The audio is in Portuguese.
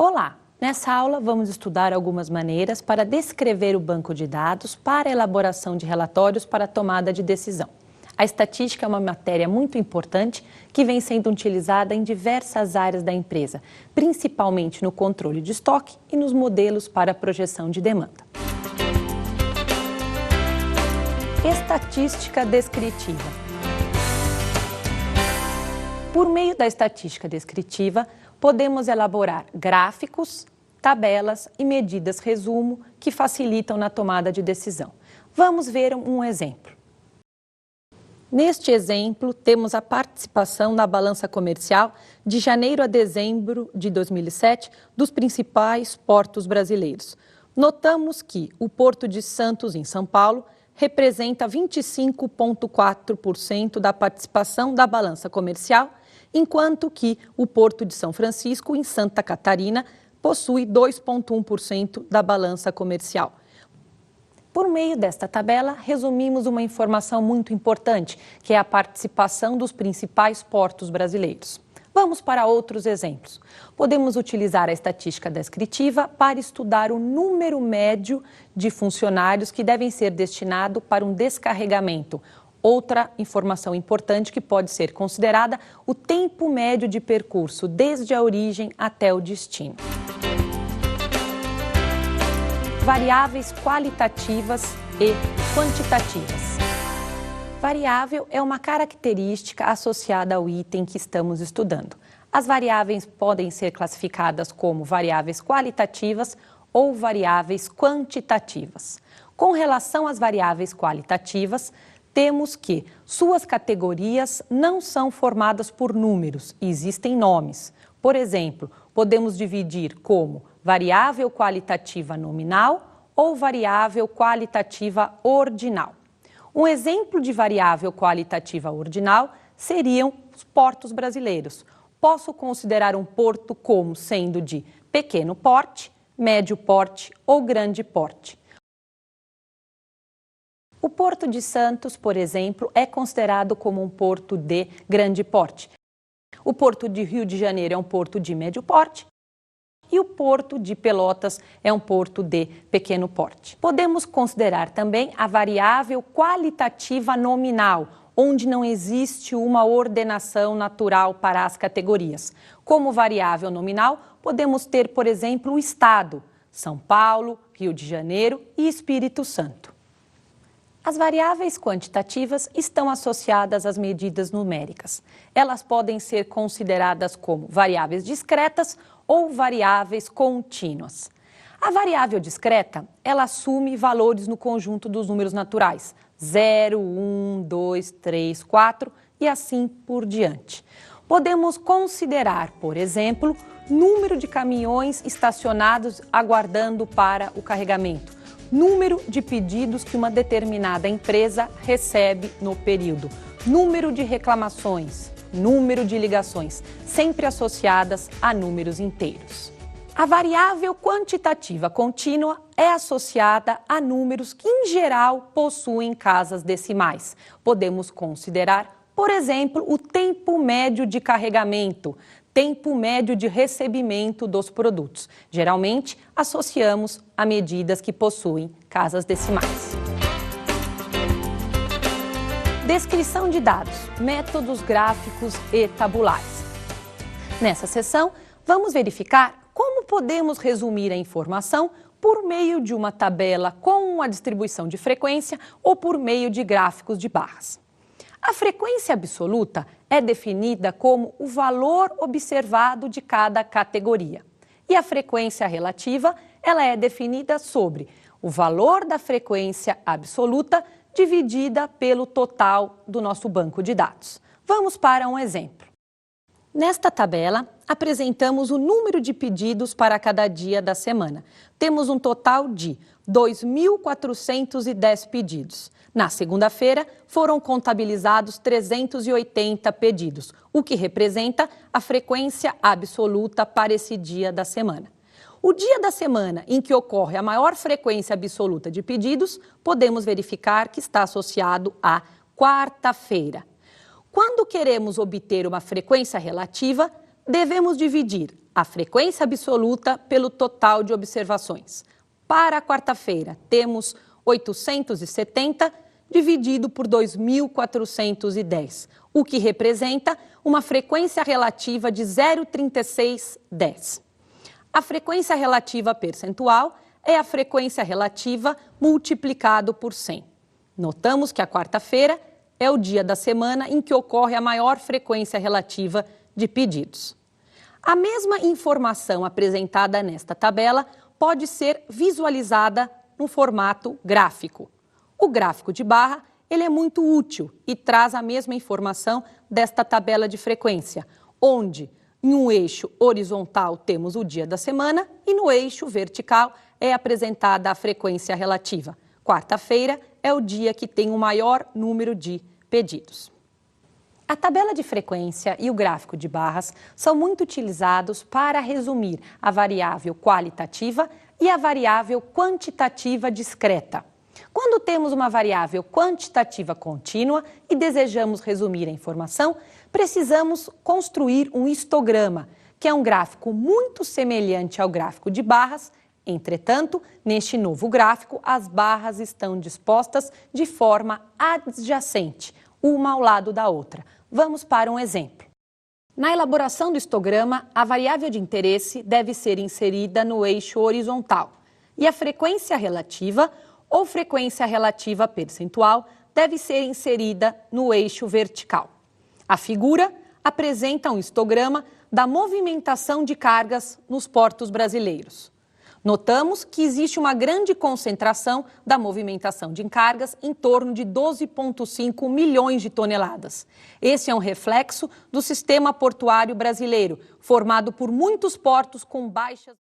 Olá! Nessa aula vamos estudar algumas maneiras para descrever o banco de dados para a elaboração de relatórios para a tomada de decisão. A estatística é uma matéria muito importante que vem sendo utilizada em diversas áreas da empresa, principalmente no controle de estoque e nos modelos para a projeção de demanda. Estatística descritiva. Por meio da estatística descritiva, podemos elaborar gráficos, tabelas e medidas resumo que facilitam na tomada de decisão. Vamos ver um exemplo. Neste exemplo, temos a participação na balança comercial de janeiro a dezembro de 2007 dos principais portos brasileiros. Notamos que o Porto de Santos, em São Paulo, representa 25,4% da participação da balança comercial, enquanto que o Porto de São Francisco, em Santa Catarina, possui 2,1% da balança comercial. Por meio desta tabela, resumimos uma informação muito importante, que é a participação dos principais portos brasileiros. Vamos para outros exemplos. Podemos utilizar a estatística descritiva para estudar o número médio de funcionários que devem ser destinados para um descarregamento. Outra informação importante que pode ser considerada o tempo médio de percurso desde a origem até o destino. Variáveis qualitativas e quantitativas. Variável é uma característica associada ao item que estamos estudando. As variáveis podem ser classificadas como variáveis qualitativas ou variáveis quantitativas. Com relação às variáveis qualitativas, temos que suas categorias não são formadas por números, existem nomes. Por exemplo, podemos dividir como variável qualitativa nominal ou variável qualitativa ordinal. Um exemplo de variável qualitativa ordinal seriam os portos brasileiros. Posso considerar um porto como sendo de pequeno porte, médio porte ou grande porte. O Porto de Santos, por exemplo, é considerado como um porto de grande porte. O Porto de Rio de Janeiro é um porto de médio porte e o Porto de Pelotas é um porto de pequeno porte. Podemos considerar também a variável qualitativa nominal, onde não existe uma ordenação natural para as categorias. Como variável nominal, podemos ter, por exemplo, o estado, São Paulo, Rio de Janeiro e Espírito Santo. As variáveis quantitativas estão associadas às medidas numéricas. Elas podem ser consideradas como variáveis discretas ou variáveis contínuas. A variável discreta, ela assume valores no conjunto dos números naturais, 0, 1, 2, 3, 4 e assim por diante. Podemos considerar, por exemplo, número de caminhões estacionados aguardando para o carregamento, número de pedidos que uma determinada empresa recebe no período, número de reclamações, número de ligações, sempre associadas a números inteiros. A variável quantitativa contínua é associada a números que, em geral, possuem casas decimais. Podemos considerar, por exemplo, o tempo médio de carregamento, tempo médio de recebimento dos produtos. Geralmente, associamos a medidas que possuem casas decimais. Descrição de dados, métodos gráficos e tabulares. Nessa seção, vamos verificar como podemos resumir a informação por meio de uma tabela com uma distribuição de frequência ou por meio de gráficos de barras. A frequência absoluta é definida como o valor observado de cada categoria. E a frequência relativa, ela é definida sobre o valor da frequência absoluta dividida pelo total do nosso banco de dados. Vamos para um exemplo. Nesta tabela, apresentamos o número de pedidos para cada dia da semana. Temos um total de 2.410 pedidos. Na segunda-feira, foram contabilizados 380 pedidos, o que representa a frequência absoluta para esse dia da semana. O dia da semana em que ocorre a maior frequência absoluta de pedidos, podemos verificar que está associado à quarta-feira. Quando queremos obter uma frequência relativa, devemos dividir a frequência absoluta pelo total de observações. Para a quarta-feira, temos 870 dividido por 2.410, o que representa uma frequência relativa de 0,3610. A frequência relativa percentual é a frequência relativa multiplicado por 100. Notamos que a quarta-feira é o dia da semana em que ocorre a maior frequência relativa de pedidos. A mesma informação apresentada nesta tabela pode ser visualizada no formato gráfico. O gráfico de barra ele é muito útil e traz a mesma informação desta tabela de frequência, onde em um eixo horizontal temos o dia da semana e no eixo vertical é apresentada a frequência relativa. Quarta-feira é o dia que tem o maior número de pedidos. A tabela de frequência e o gráfico de barras são muito utilizados para resumir a variável qualitativa e a variável quantitativa discreta. Quando temos uma variável quantitativa contínua e desejamos resumir a informação, precisamos construir um histograma, que é um gráfico muito semelhante ao gráfico de barras. Entretanto, neste novo gráfico, as barras estão dispostas de forma adjacente, uma ao lado da outra. Vamos para um exemplo. Na elaboração do histograma, a variável de interesse deve ser inserida no eixo horizontal e a frequência relativa ou frequência relativa percentual deve ser inserida no eixo vertical. A figura apresenta um histograma da movimentação de cargas nos portos brasileiros. Notamos que existe uma grande concentração da movimentação de cargas em torno de 12,5 milhões de toneladas. Esse é um reflexo do sistema portuário brasileiro, formado por muitos portos com baixas